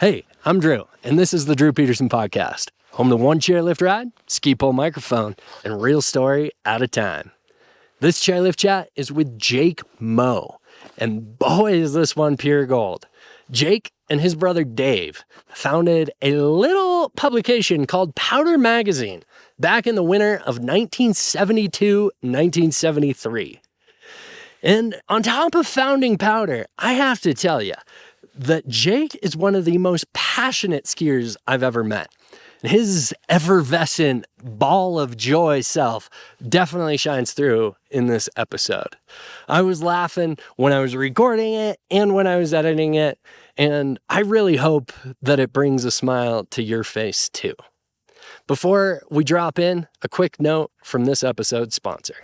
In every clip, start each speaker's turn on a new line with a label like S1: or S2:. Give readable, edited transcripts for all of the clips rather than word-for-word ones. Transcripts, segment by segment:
S1: Hey, I'm Drew, and this is the Drew Peterson Podcast, home to one chairlift ride, ski pole microphone, and real story at a time. This chairlift chat is with Jake Moe, and boy is this one pure gold. Jake and his brother Dave founded a little publication called Powder Magazine back in the winter of 1972-1973. And on top of founding Powder, I have to tell you that Jake is one of the most passionate skiers I've ever met. His effervescent ball of joy self definitely shines through in this episode. I was laughing when I was recording it and when I was editing it, and I really hope that it brings a smile to your face too. Before we drop in, a quick note from this episode's sponsor.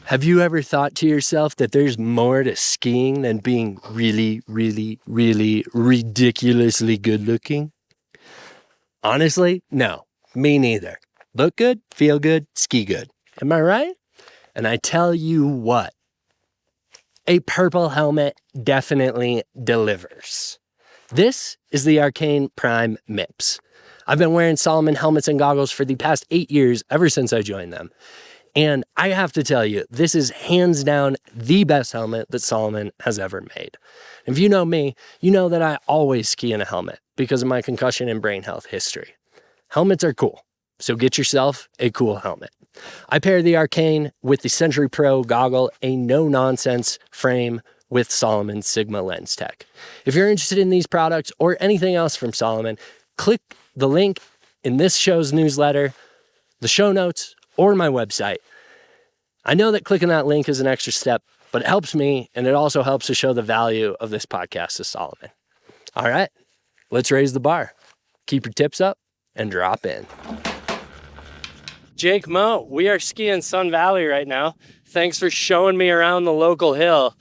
S1: Have you ever thought to yourself that there's more to skiing than being really, really, really ridiculously good looking? Honestly, no, me neither. Look good, feel good, ski good. Am I right? And I tell you what, a purple helmet definitely delivers. This is the Arcane Prime MIPS. I've been wearing Salomon helmets and goggles for the past 8 years, ever since I joined them. And I have to tell you, this is hands down the best helmet that Salomon has ever made. If you know me, you know that I always ski in a helmet because of my concussion and brain health history. Helmets are cool, so get yourself a cool helmet. I pair the Arcane with the Century Pro goggle, a no-nonsense frame with Salomon Sigma lens tech. If you're interested in these products or anything else from Salomon, click the link in this show's newsletter, the show notes, or my website. I know that clicking that link is an extra step, but it helps me, and it also helps to show the value of this podcast to Salomon. All right, let's raise the bar. Keep your tips up and drop in. Jake Moe, we are skiing Sun Valley right now. Thanks for showing me around the local hill.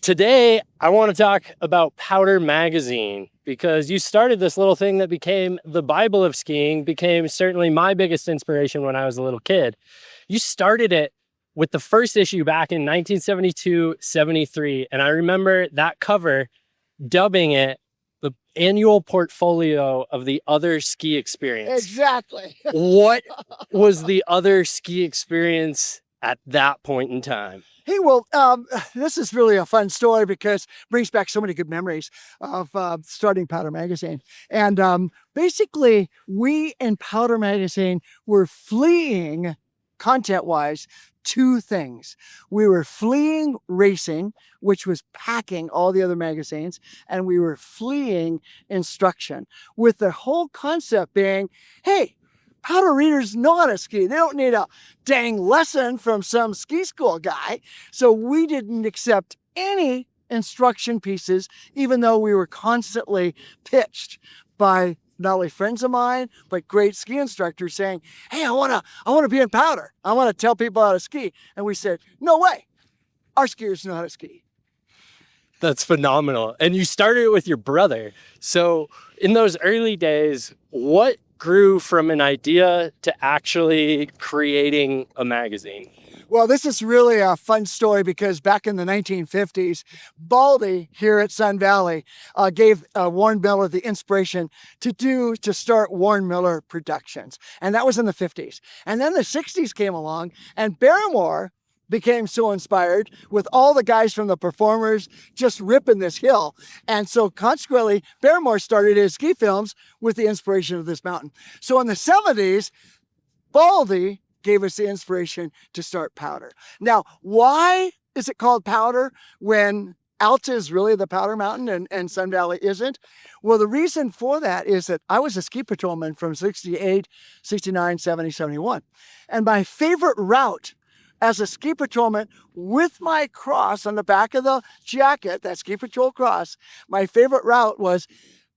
S1: Today, I want to talk about Powder Magazine, because you started this little thing that became the Bible of skiing, became certainly my biggest inspiration when I was a little kid. You started it with the first issue back in 1972-73, and I remember that cover dubbing it the annual portfolio of the Other Ski Experience.
S2: Exactly.
S1: What was the Other Ski Experience at that point in time?
S2: Hey, well, this is really a fun story because it brings back so many good memories of starting Powder Magazine. And basically, we in Powder Magazine were fleeing, content-wise, two things. We were fleeing racing, which was packing all the other magazines, and we were fleeing instruction, with the whole concept being, hey, Powder readers know how to ski. They don't need a dang lesson from some ski school guy. So we didn't accept any instruction pieces, even though we were constantly pitched by not only friends of mine, but great ski instructors saying, hey, I wanna be in Powder. I wanna tell people how to ski. And we said, no way. Our skiers know how to ski.
S1: That's phenomenal. And you started it with your brother. So in those early days, what grew from an idea to actually creating a magazine?
S2: Well, this is really a fun story because back in the 1950s, Baldy here at Sun Valley gave Warren Miller the inspiration to start Warren Miller Productions. And that was in the 50s. And then the 60s came along, and Barrymore became so inspired with all the guys from the Performers just ripping this hill. And so consequently, Barrymore started his ski films with the inspiration of this mountain. So in the 70s, Baldy gave us the inspiration to start Powder. Now, why is it called Powder when Alta is really the Powder Mountain and Sun Valley isn't? Well, the reason for that is that I was a ski patrolman from 68, 69, 70, 71. And my favorite route as a ski patrolman with my cross on the back of the jacket, that ski patrol cross, my favorite route was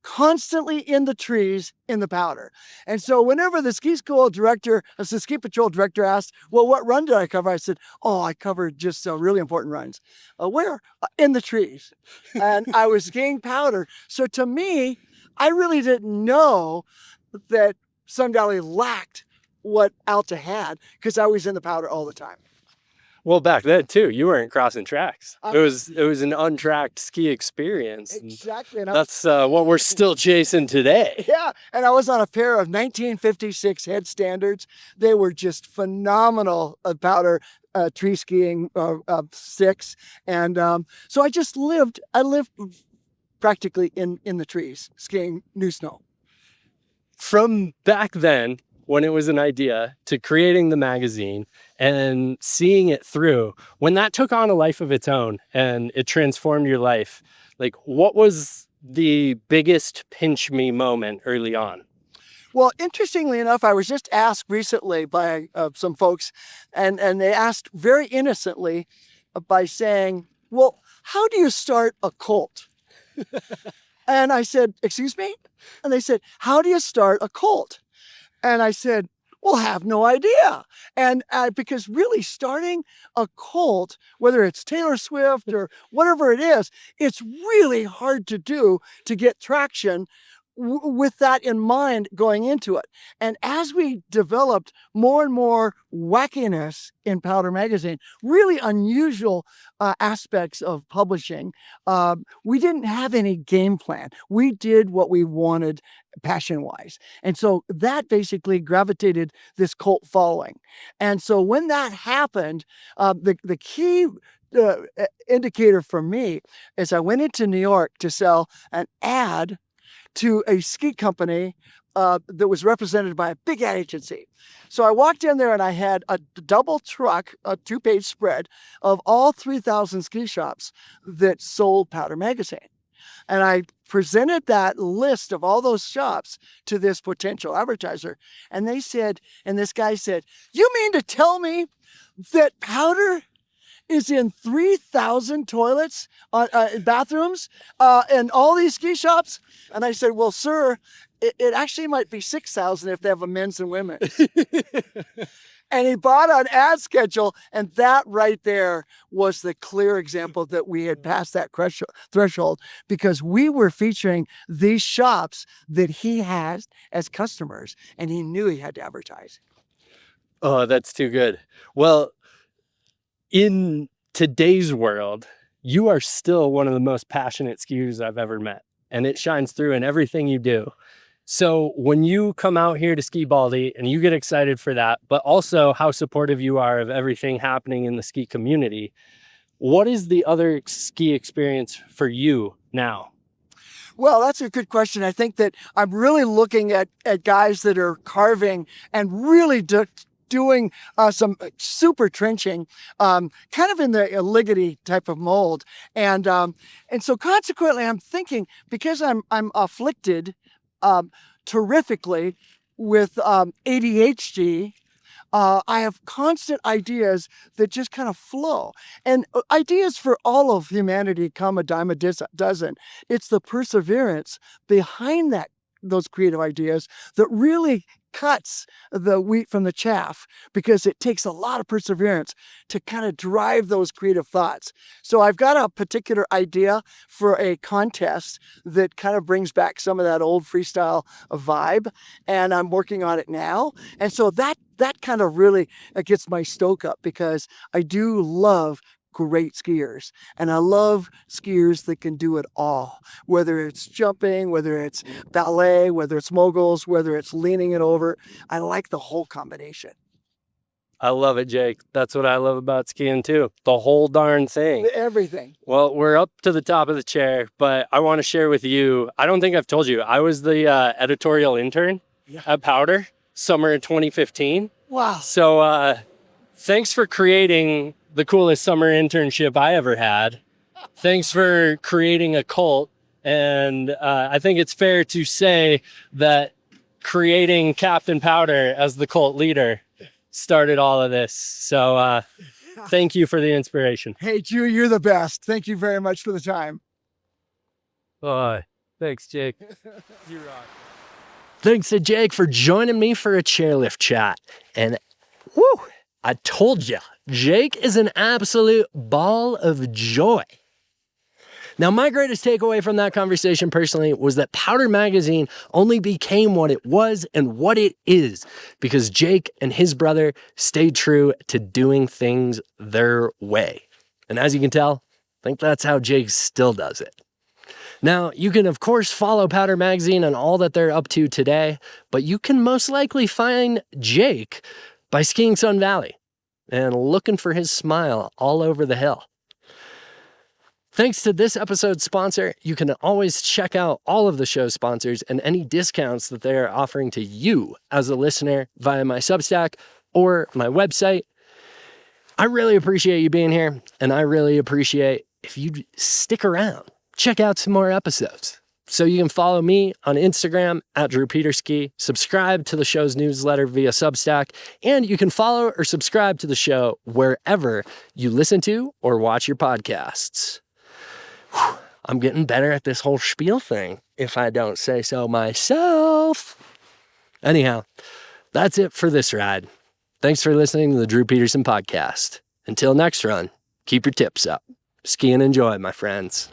S2: constantly in the trees in the Powder. And so whenever the ski school director, as the ski patrol director asked, well, what run did I cover? I said, oh, I covered just really important runs. Where? In the trees. And I was skiing Powder. So to me, I really didn't know that Sun Valley lacked what Alta had because I was in the Powder all the time.
S1: Well, back then too, you weren't crossing tracks.
S2: I-
S1: It was an untracked ski experience. And
S2: Exactly. And
S1: that's what we're still chasing today.
S2: yeah, and I was on a pair of 1956 head standards. They were just phenomenal powder tree skiing sticks, and so I lived practically in the trees skiing new snow.
S1: From back then, when it was an idea, to creating the magazine and seeing it through, when that took on a life of its own and it transformed your life, like what was the biggest pinch me moment early on?
S2: Well, interestingly enough, I was just asked recently by some folks, and they asked very innocently by saying, "Well, how do you start a cult?" And I said, "Excuse me?" And they said, "How do you start a cult?" And I said, "Well, have no idea." And because really starting a cult, whether it's Taylor Swift or whatever it is, it's really hard to do to get traction with that in mind going into it. And as we developed more and more wackiness in Powder Magazine, really unusual aspects of publishing, we didn't have any game plan. We did what we wanted passion wise. And so that basically gravitated this cult following. And so when that happened, the key indicator for me is I went into New York to sell an ad to a ski company that was represented by a big ad agency. So I walked in there and I had a double truck, a 2-page spread of all 3,000 ski shops that sold Powder Magazine. And I presented that list of all those shops to this potential advertiser. And they said, and this guy said, "You mean to tell me that Powder is in 3,000 toilets, bathrooms, and all these ski shops?" And I said, "Well, sir, it actually might be 6,000 if they have a men's and women's." And he bought an ad schedule, and that right there was the clear example that we had passed that threshold, because we were featuring these shops that he has as customers, and he knew he had to advertise.
S1: Oh, that's too good. Well, in today's world, you are still one of the most passionate skiers I've ever met, and it shines through in everything you do. So when you come out here to Ski Baldy and you get excited for that, but also how supportive you are of everything happening in the ski community, what is the other ski experience for you now?
S2: Well, that's a good question. I think that I'm really looking at guys that are carving and really doing some super trenching, kind of in the liggety type of mold. And so consequently, I'm thinking, because I'm afflicted terrifically with ADHD, I have constant ideas that just kind of flow. And ideas for all of humanity come a dime a dozen. It's the perseverance behind those creative ideas that really cuts the wheat from the chaff, because it takes a lot of perseverance to kind of drive those creative thoughts. So I've got a particular idea for a contest that kind of brings back some of that old freestyle vibe, and I'm working on it now. And so that kind of really gets my stoke up, because I do love great skiers, and I love skiers that can do it all, whether it's jumping, whether it's ballet, whether it's moguls, whether it's leaning it over. I like the whole combination.
S1: I love it, Jake. That's what I love about skiing too. The whole darn thing.
S2: Everything.
S1: Well, we're up to the top of the chair, but I want to share with you, I don't think I've told you, I was the editorial intern at Powder summer of 2015.
S2: Wow.
S1: So thanks for creating the coolest summer internship I ever had. Thanks for creating a cult. And I think it's fair to say that creating Captain Powder as the cult leader started all of this. So thank you for the inspiration.
S2: Hey, Drew, you're the best. Thank you very much for the time.
S1: Thanks, Jake. You rock. Thanks to Jake for joining me for a chairlift chat. And whoo, I told you, Jake is an absolute ball of joy. Now, my greatest takeaway from that conversation personally was that Powder Magazine only became what it was and what it is because Jake and his brother stayed true to doing things their way. And as you can tell, I think that's how Jake still does it. Now, you can, of course, follow Powder Magazine and all that they're up to today, but you can most likely find Jake by skiing Sun Valley and looking for his smile all over the hill. Thanks to this episode's sponsor, you can always check out all of the show's sponsors and any discounts that they're offering to you as a listener via my Substack or my website. I really appreciate you being here, and I really appreciate if you stick around. Check out some more episodes. So you can follow me on Instagram at Drew Peterski, subscribe to the show's newsletter via Substack, and you can follow or subscribe to the show wherever you listen to or watch your podcasts. Whew, I'm getting better at this whole spiel thing, if I don't say so myself. Anyhow, that's it for this ride. Thanks for listening to the Drew Peterson Podcast. Until next run, keep your tips up. Ski and enjoy, my friends.